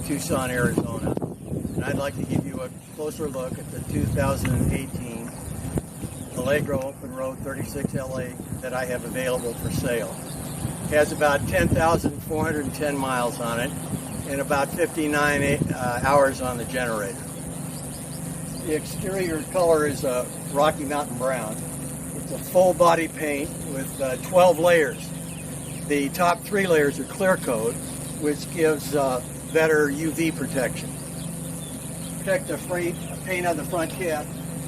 Tucson, Arizona, and I'd like to give you a closer look at the 2018 Allegro Open Road 36LA that I have available for sale. It has about 10,410 miles on it and about 59 hours on the generator. The exterior color is a Rocky Mountain brown. It's a full body paint with 12 layers. The top 3 layers are clear coat, which gives better UV protection. Protect the paint on the front cap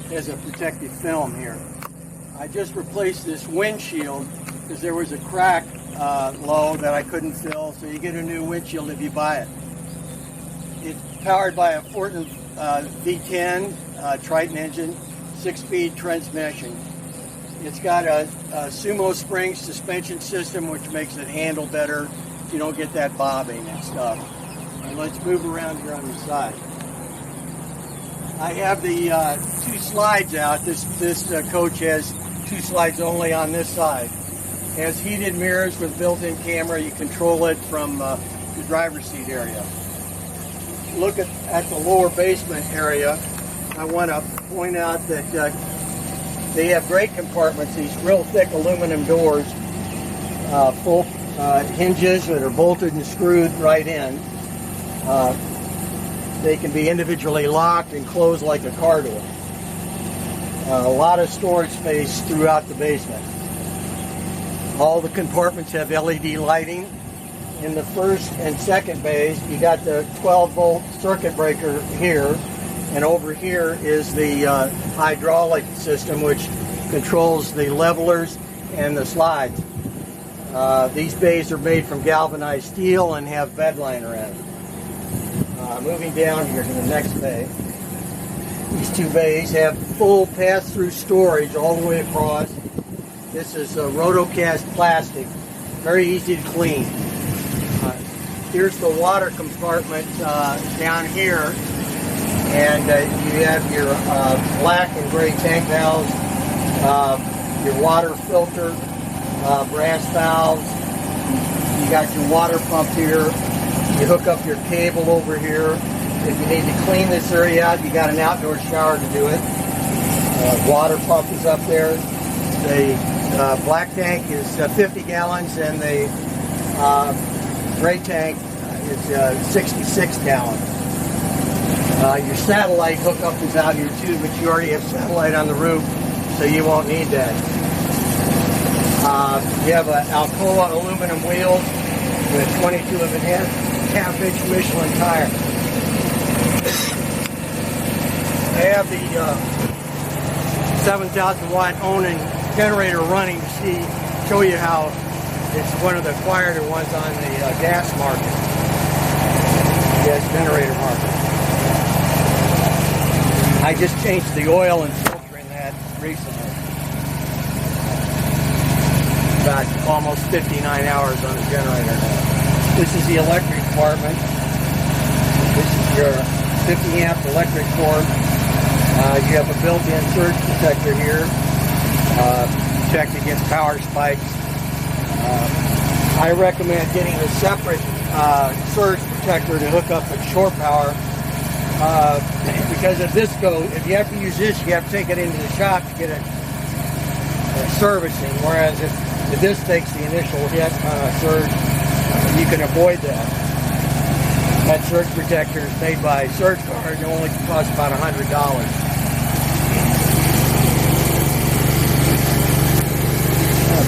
has a protective film here. I just replaced this windshield because there was a crack low that I couldn't fill, so you get a new windshield if you buy it. It's powered by a Fortin V10 Triton engine, 6-speed transmission. It's got a Sumo spring suspension system, which makes it handle better. You don't get that bobbing and stuff. And let's move around here on the side. I have the 2 slides out. This coach has 2 slides only on this side. It has heated mirrors with built-in camera. You control it from the driver's seat area. Look at the lower basement area. I want to point out that they have great compartments, these real thick aluminum doors, full hinges that are bolted and screwed right in. They can be individually locked and closed like a car door. A lot of storage space throughout the basement. All the compartments have LED lighting. In the first and second bays, you got the 12-volt circuit breaker here, and over here is the hydraulic system, which controls the levelers and the slides. These bays are made from galvanized steel and have bed liner in it. Moving down here to the next bay. These 2 bays have full pass-through storage all the way across. This is rotocast plastic, very easy to clean. Here's the water compartment down here, and you have your black and gray tank valves, your water filter, brass valves. You got your water pump here. You hook up your cable over here. If you need to clean this area out, you got an outdoor shower to do it. Water pump is up there. The black tank is 50 gallons, and the gray tank is 66 gallons. Your satellite hookup is out here too, but you already have satellite on the roof, so you won't need that. You have an Alcoa aluminum wheels with 22.5-inch Michelin tire. I have the 7,000 watt awning generator running to show you how it's one of the quieter ones on the gas market, gas generator market. I just changed the oil and filter in that recently. About almost 59 hours on the generator now. This is the electric department. This is your 50 amp electric cord. You have a built-in surge protector here. Protect against power spikes. I recommend getting a separate surge protector to hook up with shore power. Because if you have to use this, you have to take it into the shop to get it servicing. Whereas if this takes the initial hit on a surge, you can avoid that. That surge protector is made by Surge Guard and only costs about $100.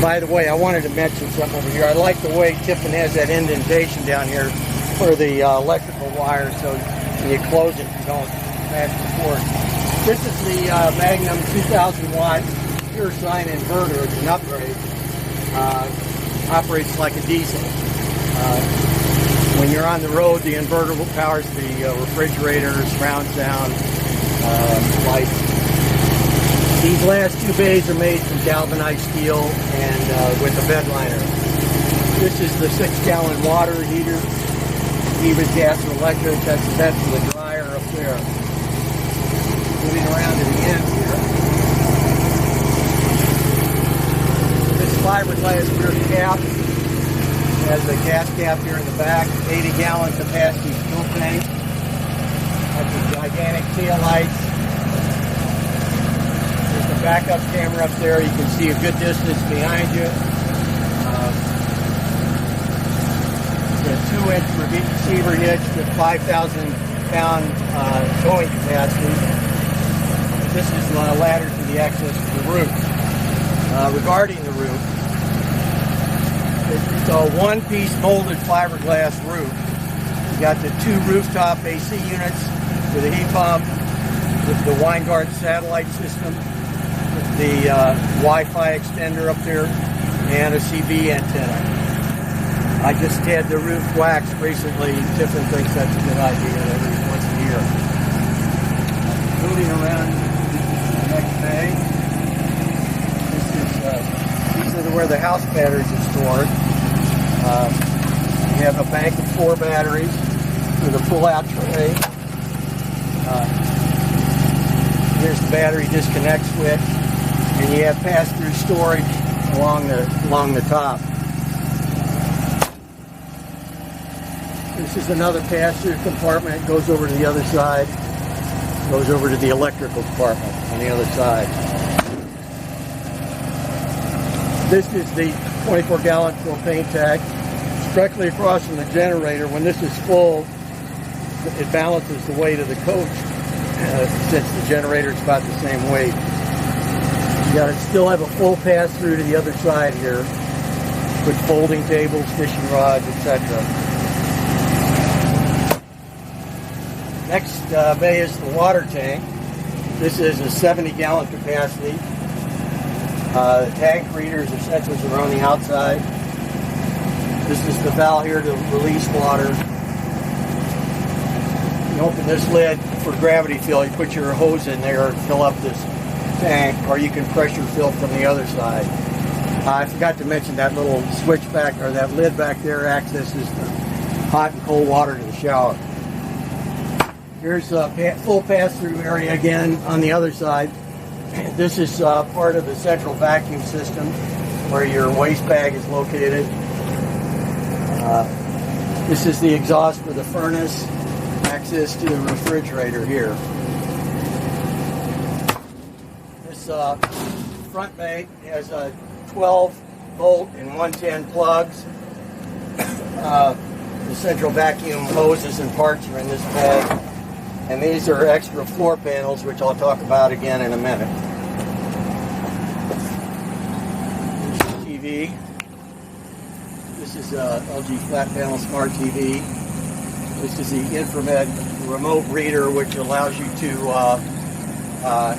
By the way, I wanted to mention something over here. I like the way Tiffin has that indentation down here for the electrical wire, so you close it and don't smash the cord. This is the Magnum 2000 watt pure sine inverter. It's an upgrade. Operates like a diesel. When you're on the road, the inverter powers the refrigerator, surround sound, lights. These last 2 bays are made from galvanized steel and with a bed liner. This is the 6-gallon water heater. Heat with gas and electric. That's the vent for the dryer up there. Moving around to the end here. This fiberglass rear cap Has a gas cap here in the back, 80-gallon capacity propane. Has the gigantic tail lights. There's a backup camera up there. You can see a good distance behind you. The 2-inch receiver hitch with 5,000-pound towing capacity. This is the ladder to the access to the roof. Regarding the roof, it's a one-piece molded fiberglass roof. You got the 2 rooftop AC units with a heat pump, with the Winegard satellite system, with the Wi-Fi extender up there, and a CB antenna. I just had the roof waxed recently. Tiffin thinks that's a good idea every once a year. Moving around the next bay. These are where the house batteries are stored. You have a bank of 4 batteries with a pull-out tray. Here's the battery disconnect switch, and you have pass-through storage along the top. This is another pass-through compartment. It goes over to the other side. Goes over to the electrical department on the other side. This is the 24-gallon propane tank. It's directly across from the generator. When this is full, it balances the weight of the coach since the generator is about the same weight. You got to still have a full pass-through to the other side here with folding tables, fishing rods, etc. Next bay is the water tank. This is a 70-gallon capacity. The tank readers or sensors are on the outside. This is the valve here to release water. You open this lid for gravity fill. You put your hose in there and fill up this tank, or you can pressure fill from the other side. I forgot to mention that little switch back, or that lid back there accesses the hot and cold water to the shower. Here's a full pass-through area again on the other side. This is part of the central vacuum system where your waste bag is located. This is the exhaust for the furnace, access to the refrigerator here. This front bay has a 12-volt and 110 plugs. The central vacuum hoses and parts are in this bag. And these are extra floor panels, which I'll talk about again in a minute. Here's the TV. This is a LG flat panel smart TV. This is the infrared remote reader, which allows you to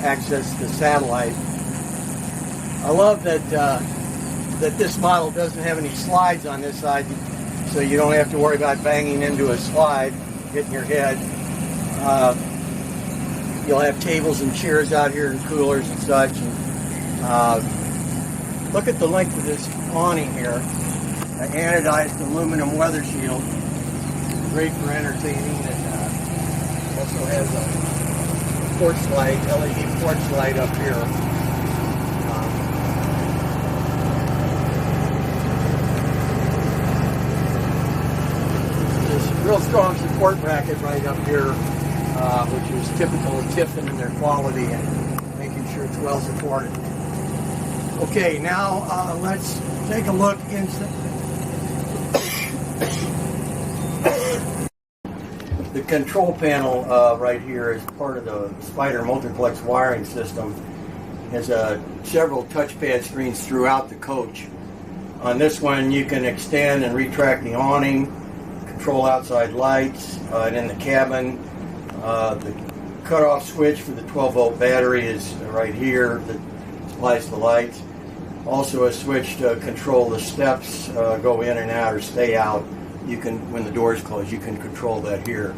access the satellite. I love that this model doesn't have any slides on this side, so you don't have to worry about banging into a slide, hitting your head. You'll have tables and chairs out here and coolers and such. And, look at the length of this awning here. An anodized aluminum weather shield. Great for entertaining, and also has a porch light, LED porch light up here. There's a real strong support bracket right up here, which is typical of Tiffin in their quality and making sure it's well supported. Okay, now let's take a look inside. The control panel right here is part of the Spider multiplex wiring system. It has several touchpad screens throughout the coach. On this one, you can extend and retract the awning, control outside lights, and in the cabin, the cutoff switch for the 12-volt battery is right here that supplies the lights. Also a switch to control the steps, go in and out or stay out. You can, when the doors close, you can control that here.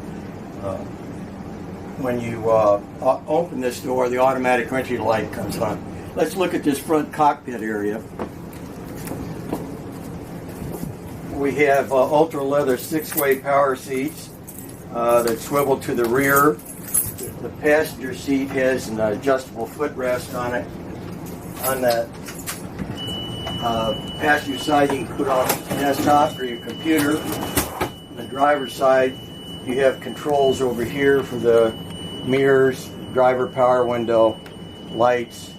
When you open this door, the automatic entry light comes on. Let's look at this front cockpit area. We have ultra leather 6-way power seats that swivel to the rear. The passenger seat has an adjustable footrest on it. On that Passenger side, you can put on your desktop or your computer. On the driver's side, you have controls over here for the mirrors, driver power window, lights,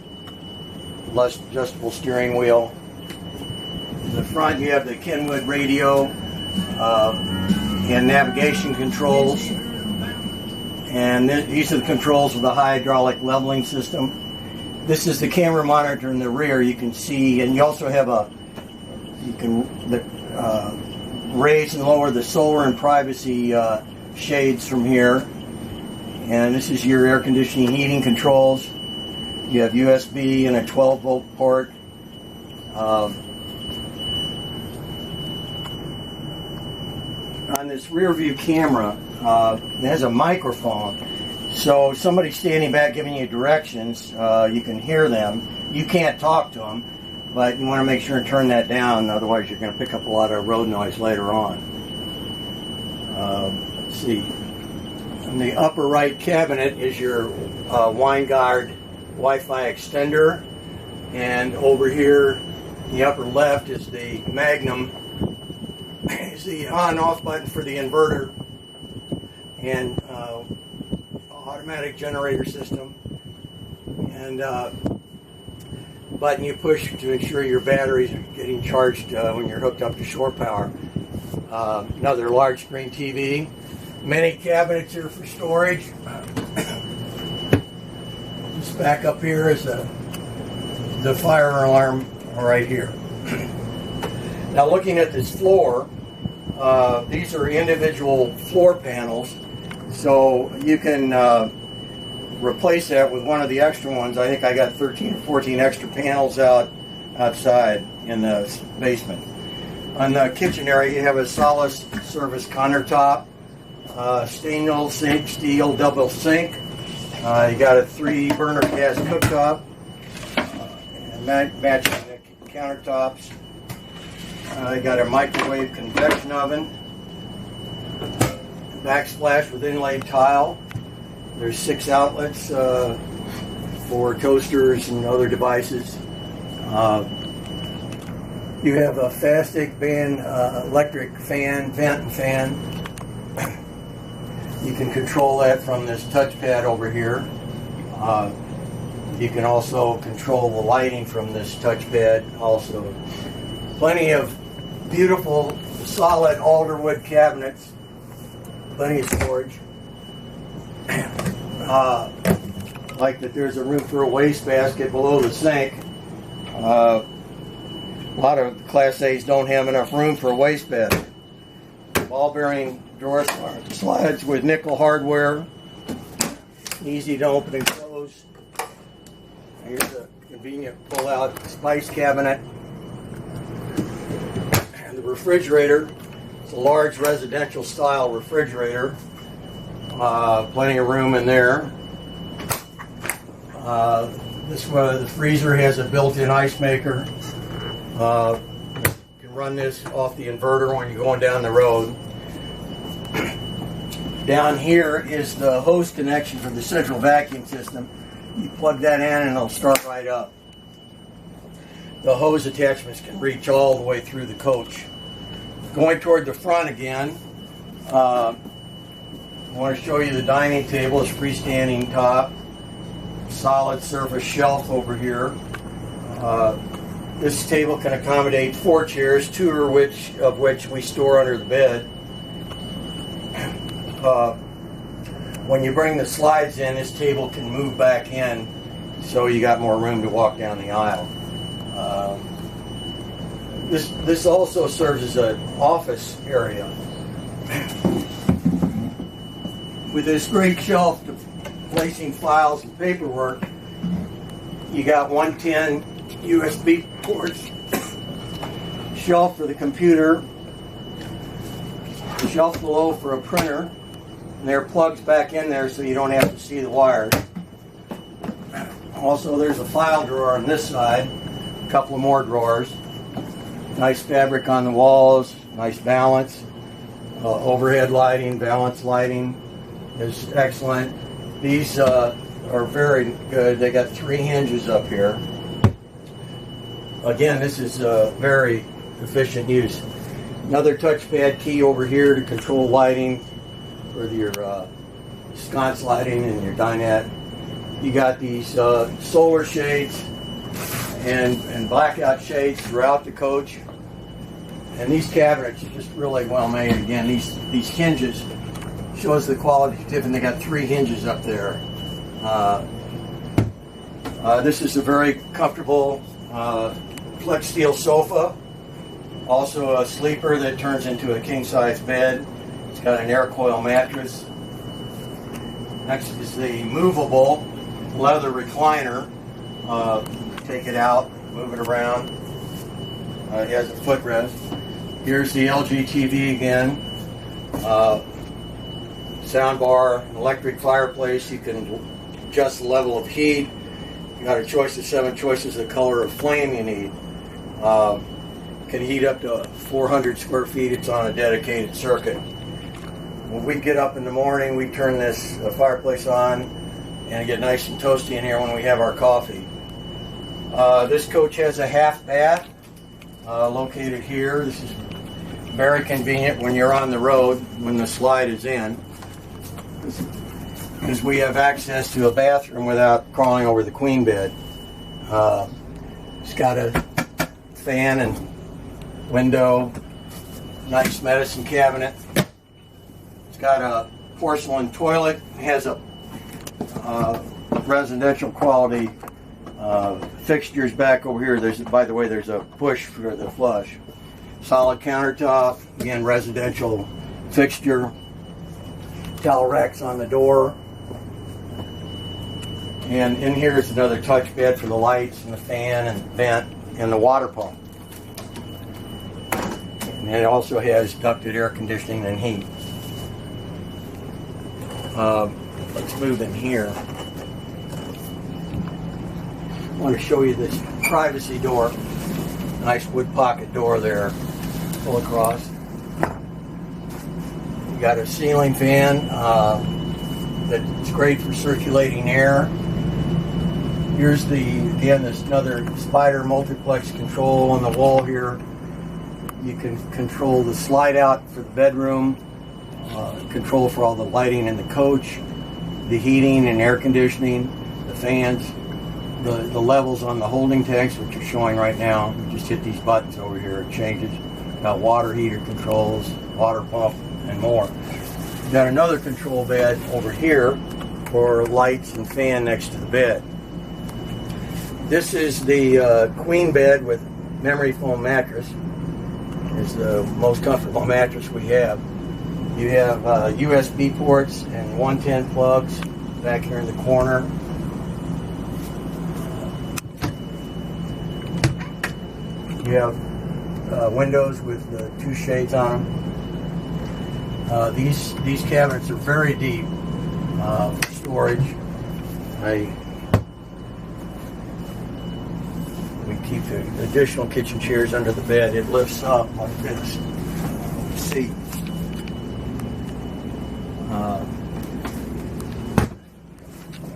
adjustable steering wheel. In the front, you have the Kenwood radio and navigation controls. And these are the controls of the hydraulic leveling system. This is the camera monitor in the rear. You can see, and you also have raise and lower the solar and privacy shades from here. And this is your air conditioning heating controls. You have USB and a 12-volt port. On this rear view camera, it has a microphone. So somebody standing back giving you directions, you can hear them. You can't talk to them, but you want to make sure and turn that down, otherwise you're going to pick up a lot of road noise later on. Let's see. In the upper right cabinet is your WineGuard Wi-Fi extender, and over here in the upper left is the Magnum, is the on-off button for the inverter, and automatic generator system, and button you push to ensure your batteries are getting charged when you're hooked up to shore power. Another large screen TV. Many cabinets here for storage. Just back up here is the fire alarm right here. Now looking at this floor, these are individual floor panels, so you can replace that with one of the extra ones. I think I got 13 or 14 extra panels outside in the basement. On the kitchen area, you have a solid surface countertop, stainless steel double sink. You got a 3-burner gas cooktop, and matching the countertops. You got a microwave convection oven, backsplash with inlaid tile. There's 6 outlets for toasters and other devices. You have a Fastic band electric fan, vent and fan. You can control that from this touchpad over here. You can also control the lighting from this touchpad also. Plenty of beautiful, solid alderwood cabinets. Plenty of storage. Like that there's a room for a wastebasket below the sink. A lot of Class A's don't have enough room for a wastebasket. Ball bearing drawer slides with nickel hardware. Easy to open and close. Here's a convenient pull-out spice cabinet. And the refrigerator. It's a large residential style refrigerator. Plenty of room in there. The freezer has a built-in ice maker. You can run this off the inverter when you're going down the road. Down here is the hose connection for the central vacuum system. You plug that in and it'll start right up. The hose attachments can reach all the way through the coach. Going toward the front again, I want to show you the dining table. It's freestanding top, solid surface shelf over here. This table can accommodate 4 chairs, 2 of which we store under the bed. When you bring the slides in, this table can move back in, so you got more room to walk down the aisle. This also serves as an office area. With this great shelf to placing files and paperwork, you got 110 USB ports, shelf for the computer, the shelf below for a printer, and there are plugs back in there so you don't have to see the wires. Also, there's a file drawer on this side, a couple of more drawers. Nice fabric on the walls, nice balance. Overhead lighting, balance lighting is excellent. These are very good. They got 3 hinges up here. Again, this is very efficient use. Another touchpad key over here to control lighting for your sconce lighting and your dinette. You got these solar shades and blackout shades throughout the coach. And these cabinets are just really well made. Again, these hinges shows the quality of Tiffin. They got 3 hinges up there. This is a very comfortable flex steel sofa. Also a sleeper that turns into a king-size bed. It's got an air coil mattress. Next is the movable leather recliner. Take it out, move it around. It has a footrest. Here's the LG TV again. Sound bar, electric fireplace. You can adjust the level of heat. You got a choice of 7 choices of color of flame you need. Can heat up to 400 square feet. It's on a dedicated circuit. When we get up in the morning, we turn this fireplace on and get nice and toasty in here when we have our coffee. This coach has a half bath located here. This is very convenient when you're on the road when the slide is in, because we have access to a bathroom without crawling over the queen bed. It's got a fan and window, nice medicine cabinet. It's got a porcelain toilet. It has a residential quality fixtures back over here. By the way, there's a push for the flush. Solid countertop, again, residential fixture. Towel racks on the door. And in here is another touch bed for the lights and the fan and vent and the water pump. And it also has ducted air conditioning and heat. Let's move in here. I want to show you this privacy door. Nice wood pocket door there. Pull across. You got a ceiling fan that's great for circulating air. Here's there's another spider multiplex control on the wall here. You can control the slide out for the bedroom, control for all the lighting in the coach, the heating and air conditioning, the fans, the levels on the holding tanks, which are showing right now. You just hit these buttons over here, it changes. Got water heater controls, water pump, and more. Got another control bed over here for lights and fan next to the bed. This is the queen bed with memory foam mattress. It's the most comfortable mattress we have. You have USB ports and 110 plugs back here in the corner. You have windows with 2 shades on them. These cabinets are very deep for storage. We keep the additional kitchen chairs under the bed. It lifts up like this. See.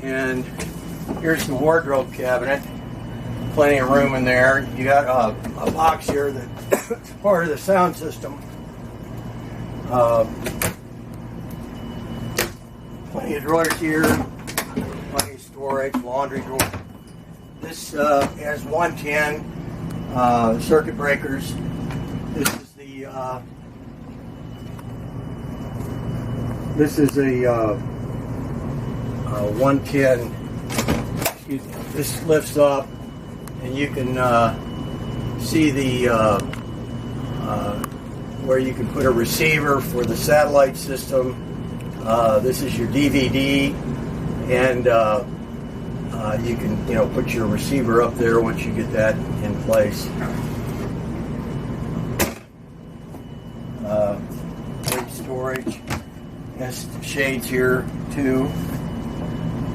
And here's the wardrobe cabinet. Plenty of room in there. You got a box here that's part of the sound system. Plenty of drawers here. Plenty of storage, laundry drawer. This has 110 circuit breakers. This is a 110. Excuse me. This lifts up, and you can see the where you can put a receiver for the satellite system. This is your DVD, and you can put your receiver up there once you get that in place. Great storage. Has shades here too.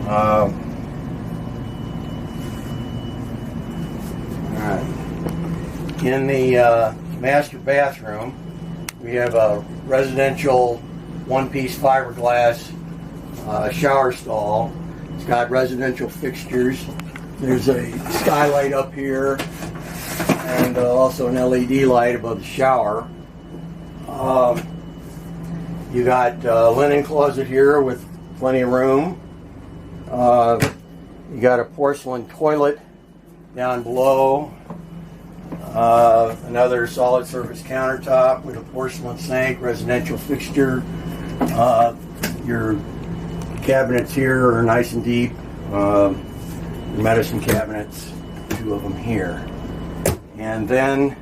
All right. In the master bathroom, we have a residential one-piece fiberglass shower stall. It's got residential fixtures. There's a skylight up here. and also an LED light above the shower. You got a linen closet here with plenty of room. You got a porcelain toilet down below. Another solid surface countertop with a porcelain sink, residential fixture. Your cabinets here are nice and deep. Your medicine cabinets, 2 of them here. And then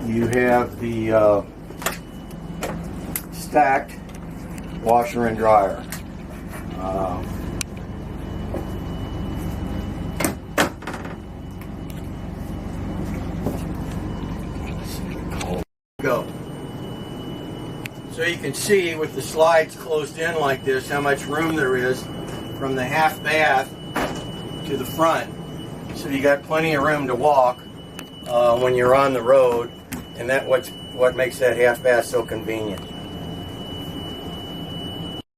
you have the stacked washer and dryer. Go. So you can see with the slides closed in like this how much room there is from the half bath to the front. So you got plenty of room to walk when you're on the road, and that's what makes that half bath so convenient.